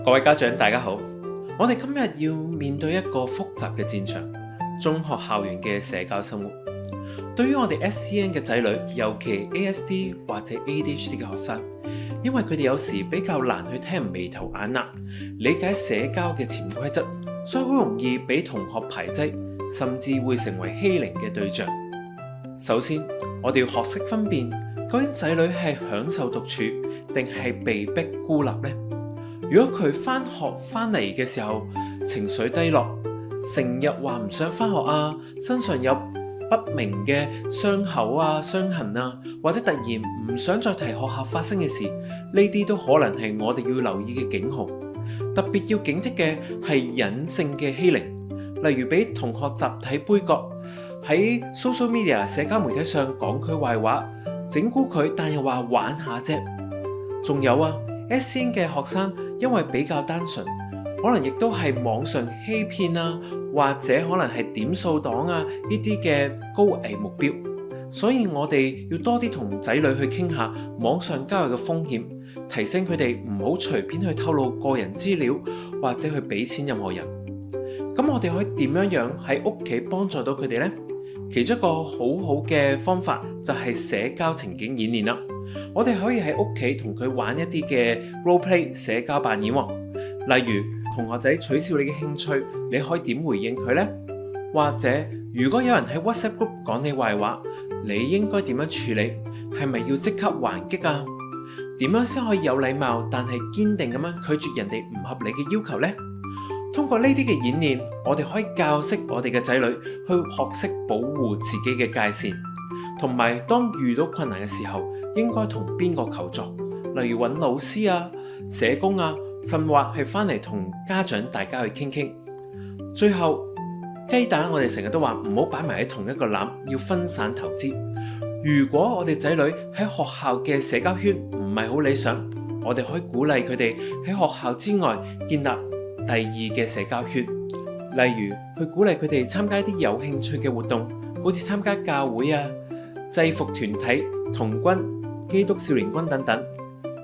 各位家長大家好，我哋今日要面對一個複雜嘅戰場，中學校園嘅社交生活。對於我哋 SEN 嘅仔女，尤其 ASD 或者 ADHD 嘅學生，因為佢哋有時比較難去聽眉頭眼額，理解社交嘅潛規則，所以好容易俾同學排擠，甚至會成為欺凌嘅對象。首先，我哋要學識分辨，究竟仔女係享受獨處，定係被逼孤立呢？如果佢返學返嚟嘅時候情緒低落，成日話唔想返學啊，身上有不明嘅傷口啊、傷痕啊，或者突然唔想再提學校發生嘅事，呢啲都可能係我哋要留意嘅警號。特別要警惕嘅係隱性嘅欺凌，例如俾同學集體杯葛，喺 social media 社交媒體上講佢壞話，整蠱佢，但又話玩下啫。仲有啊，SEN 嘅學生因為比較單純，可能亦都係網上欺騙啊，或者可能係點數黨啊呢啲嘅高危目標，所以我哋要多啲同仔女去傾下網上交友嘅風險，提醒佢哋唔好隨便去透露個人資料，或者去俾錢任何人。咁我哋可以點樣喺屋企幫助到佢哋呢？其中一個好好嘅方法就係社交情景演練啦。我哋可以喺屋企同佢玩一啲嘅 role play 社交扮演，例如同學仔取笑你嘅興趣，你可以點回應佢呢？或者如果有人喺 WhatsApp group 講你壞話，你應該點樣處理？係咪要即刻還擊啊？點樣先可以有禮貌但係堅定咁樣拒絕人哋唔合理嘅要求呢？通過呢啲嘅演練，我哋可以教識我哋嘅仔女去學識保護自己嘅界線，同埋當遇到困難嘅時候，應該同邊個求助？例如揾老師啊、社工啊，甚或係翻嚟同家長大家去傾傾。最後，雞蛋我哋成日都話唔好擺埋喺同一個籃，要分散投資。如果我哋仔女喺學校嘅社交圈唔係好理想，我哋可以鼓勵佢哋喺學校之外建立第二嘅社交圈，例如去鼓勵佢哋參加一啲有興趣嘅活動，好似參加教會啊、制服團體、童軍、基督少年軍等等、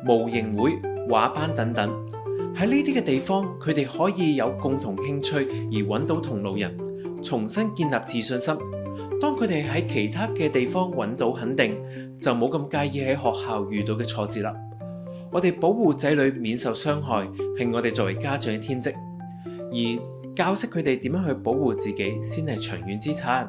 模型會、畫班等等。喺呢啲嘅地方，佢哋可以有共同興趣而揾到同路人，重新建立自信心。當佢哋喺其他嘅地方揾到肯定，就冇咁介意喺學校遇到嘅挫折啦。我哋保護仔女免受傷害，係我哋作為家長嘅天職，而教識佢哋點樣去保護自己，先係長遠之產。